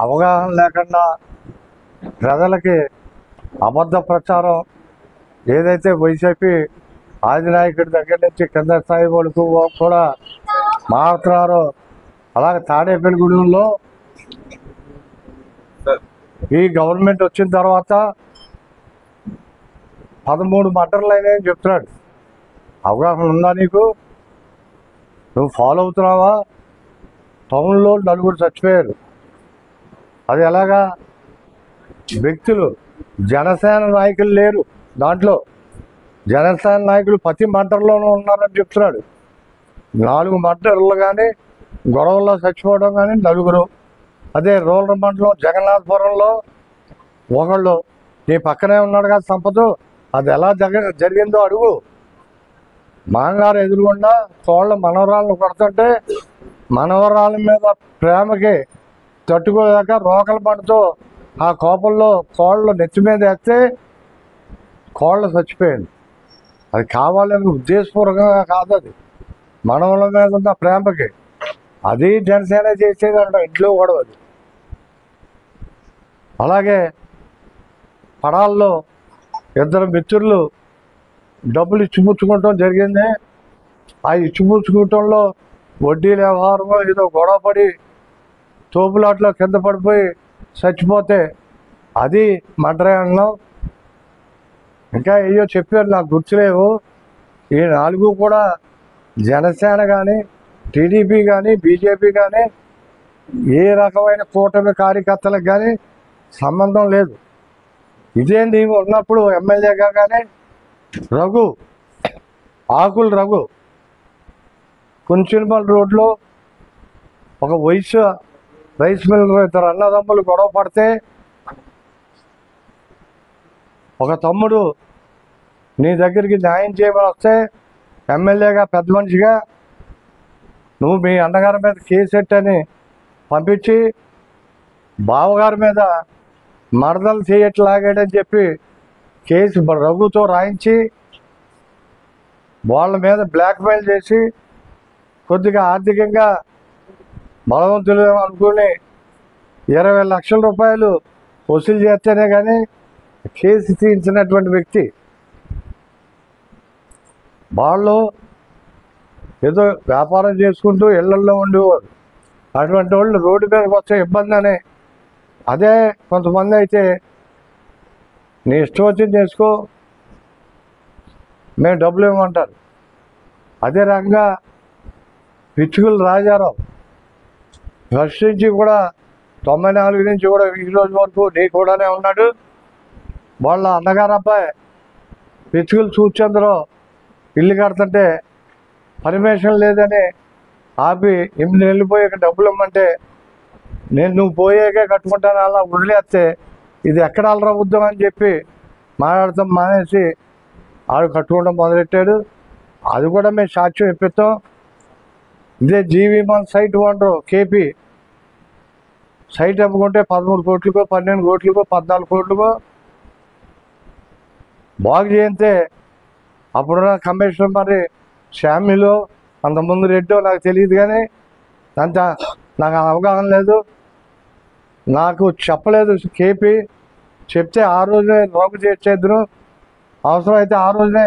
అవగాహన లేకుండా ప్రజలకి అబద్ధ ప్రచారం ఏదైతే వైసీపీ ఆదినాయకుడి దగ్గర నుంచి కింద స్థాయి వరకు కూడా మారుతున్నారో, అలాగే తాడేపల్లిగూడెంలో ఈ గవర్నమెంట్ వచ్చిన తర్వాత 13 మర్డర్లు అయినాయని చెప్తున్నాడు. అవగాహన ఉందా నీకు? నువ్వు ఫాలో అవుతున్నావా? టౌన్లో 4 చచ్చిపోయారు. అది ఎలాగా? వ్యక్తులు, జనసేన నాయకులు లేరు దాంట్లో. జనసేన నాయకులు ప్రతి మర్డర్లోనూ ఉన్నారని చెప్తున్నాడు. 4 మర్డర్లు కానీ గొడవల్లో చచ్చిపోవడం కానీ 4. అదే రూరల్ మండలం జగన్నాథపురంలో ఒకళ్ళు, నీ పక్కనే ఉన్నాడు కదా సంపద, అది ఎలా జరిగిందో అడుగు. మాంగారు ఎదురుగుండా కోళ్ళ మనవరాలను కొడుతుంటే మనవరాల మీద ప్రేమకి తట్టుకోలేక రోకల పండుతో ఆ కోపంలో కోళ్ళు నెత్తి మీద వేస్తే కోళ్ళు చచ్చిపోయింది. అది కావాలని ఉద్దేశపూర్వకంగా కాదు, అది మనవల మీద ఉన్న ప్రేమకి. అది జనసేన చేసేది అంట, ఇంట్లో కూడా. అది అలాగే పడాల్లో 2 మిత్రులు డబ్బులు ఇచ్చిపుచ్చుకోవటం జరిగింది. ఆ ఇచ్చిపుచ్చుకోవటంలో వడ్డీల వ్యవహారం ఏదో గొడవపడి తోపులాట్లో కింద పడిపోయి చచ్చిపోతే అది మర్డరే అన్నాం. ఇంకా అయ్యో చెప్పారు, నాకు గుర్తులేవు. ఈ 4 కూడా జనసేన కానీ టీడీపీ కానీ బీజేపీ కానీ ఏ రకమైన కూటమి కార్యకర్తలకు కానీ సంబంధం లేదు. ఇదే నీవు ఉన్నప్పుడు ఎమ్మెల్యేగా కానీ ఆకుల రఘు కుంచినపల్లి రోడ్లో ఒక వయసు రైస్ మిల్ 2 అన్నదమ్ములు గొడవ పడితే ఒక తమ్ముడు నీ దగ్గరికి న్యాయం చేయమని వస్తే ఎమ్మెల్యేగా పెద్ద మనిషిగా నువ్వు మీ అన్నగారి మీద కేసు ఎట్టని పంపించి బావగారి మీద మరదలు చేయట్లాగాడని చెప్పి కేసు రఘుతో రాయించి వాళ్ళ మీద బ్లాక్మెయిల్ చేసి కొద్దిగా ఆర్థికంగా బలవంతులు అనుకుని 20 లక్షల రూపాయలు వసూలు చేస్తేనే కానీ కేసు తీయించినటువంటి వ్యక్తి. వాళ్ళు ఏదో వ్యాపారం చేసుకుంటూ ఇళ్లల్లో ఉండేవారు. అటువంటి వాళ్ళు రోడ్డు మీదకి వచ్చే ఇబ్బంది అని. అదే కొంతమంది అయితే నీ ఇష్టం వచ్చింది చేసుకో, మేము డబ్బులు ఇవ్వమంటారు. అదే రకంగా పిచ్చుకుల రాజారావు ఫస్ట్ నుంచి కూడా 94 నుంచి కూడా ఈ రోజు వరకు నీ కూడానే ఉన్నాడు. వాళ్ళ అన్నగారు అబ్బాయి పిచ్చుకులు సూచంద్రరావు ఇల్లు కడుతుంటే పర్మిషన్ లేదని ఆపి 8 నెలలు పోయి డబ్బులు ఇమ్మంటే నువ్వు పోయాకే కట్టుకుంటాను అలా వదిలేస్తే ఇది ఎక్కడ అలరా ఉద్యమం అని చెప్పి మాట్లాడతాం మానేసి ఆడు కట్టుకోవడం మొదలెట్టాడు. అది కూడా మేము సాక్ష్యం ఇప్పిస్తాం. ఇదే జీవీమాన్ సైట్ ఓనరు కేపీ సైట్ అమ్ముకుంటే 13 కోట్లకో 12 కోట్లకో 14 కోట్లకో బాగు చేయితే అప్పుడున్న కమిషనర్ మరి శామ్యులో అంతకుముందు రెడ్డో నాకు తెలియదు, కానీ అంత నాకు అవగాహన లేదు. నాకు చెప్పలేదు కేపీ. చెప్తే ఆ రోజే రోగు చేసేద్దరు. అవసరమైతే ఆ రోజే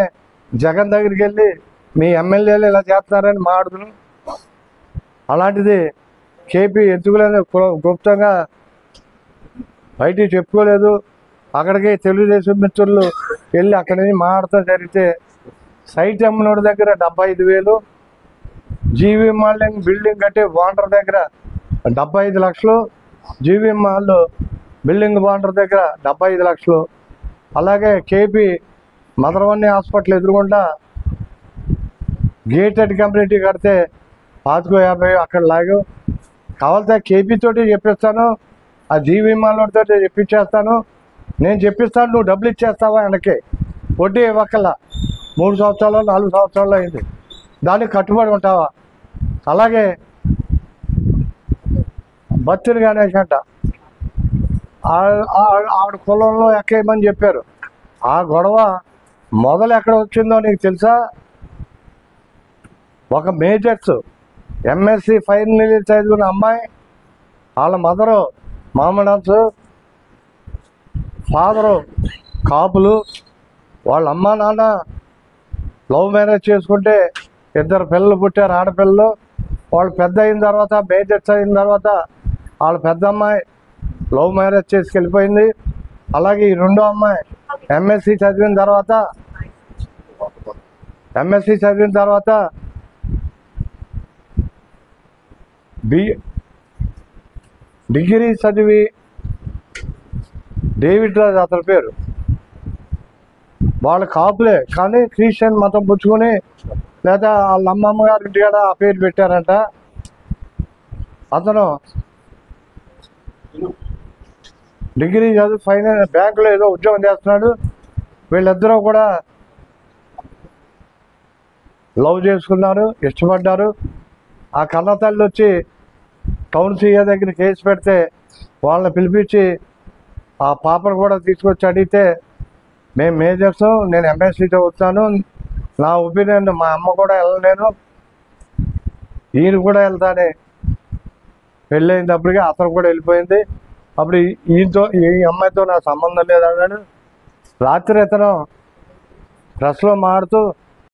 జగన్ దగ్గరికి వెళ్ళి మీ ఎమ్మెల్యేలు ఇలా చేస్తున్నారని మాట్లాడుతున్నాను. అలాంటిది కేపీ ఎందుకులేని గుప్తంగా బయటికి చెప్పుకోలేదు. అక్కడికి తెలుగుదేశం మిత్రులు వెళ్ళి అక్కడి నుంచి మాట్లాడుతూ జరిగితే సైట్ అమ్మినోడి దగ్గర 75,000, జీవీ మాల్ బిల్డింగ్ కట్టే ఓనర్ దగ్గర 75 లక్షలు, జీవీ మాల్ బిల్డింగ్ ఓనర్ దగ్గర 75 లక్షలు. అలాగే కేపీ మదర్వన్ని హాస్పిటల్ ఎదురుగుండా గేటెడ్ కమ్యూనిటీ కడితే 50 అక్కడ లాగు. కావాలంటే కేపీ తోటి చెప్పిస్తాను, ఆ జీవీ మాల్తో చెప్పించేస్తాను, నేను చెప్పిస్తాను, నువ్వు డబ్బులు ఇచ్చేస్తావా వెనక్కి, వడ్డీ ఇవ్వకల్లా. 3 సంవత్సరాలు 4 సంవత్సరాలు అయింది, దానికి కట్టుబడి ఉంటావా? అలాగే బత్తిని గణేష్ అంట ఆవిడ కులంలో ఎక్కేయమని చెప్పారు. ఆ గొడవ మొదలు ఎక్కడ వచ్చిందో నీకు తెలుసా? ఒక మేజర్స్ ఎంఎస్సి ఫైనల్ చదివిన అమ్మాయి వాళ్ళ మదరు మామడాన్స్ ఫాదరు కాపులు, వాళ్ళ అమ్మ నాన్న లవ్ మ్యారేజ్ చేసుకుంటే 2 పిల్లలు పుట్టారు, ఆడపిల్లలు. వాళ్ళు పెద్ద అయిన తర్వాత, మేజర్స్ అయిన తర్వాత వాళ్ళ పెద్ద అమ్మాయి లవ్ మ్యారేజ్ చేసుకెళ్ళిపోయింది. అలాగే ఈ రెండో అమ్మాయి ఎంఎస్సి చదివిన తర్వాత డిగ్రీ చదివి, డేవిడ్ రాజ్ అతని పేరు, వాళ్ళ కాపులే కానీ క్రిస్టియన్ మతం పుచ్చుకొని, లేదా వాళ్ళ అమ్మమ్మ గారి ఇంటికాడ ఆ పేరు పెట్టారంట. అతను డిగ్రీ చదివి ఫైనాన్స్ బ్యాంకులో ఏదో ఉద్యోగం చేస్తున్నాడు. వీళ్ళిద్దరూ కూడా లవ్ చేసుకున్నారు, ఇష్టపడ్డారు. ఆ కన్నతల్లి వచ్చి టౌన్ సీఏ దగ్గర కేసు పెడితే వాళ్ళని పిలిపించి ఆ పాపను కూడా తీసుకొచ్చి అడిగితే, మేము మేజర్స్, నేను ఎంఎస్సీ చదువుతాను, నా ఒపీనియన్ మా అమ్మ కూడా వెళ్ళలేను, ఈయన కూడా వెళ్తానే పెళ్ళైనప్పటికీ అతను కూడా వెళ్ళిపోయింది. అప్పుడు ఈ అమ్మాయితో నాకు సంబంధం లేదన్నాడు. రాత్రి ఇతను ప్రెస్లో మాడుతూ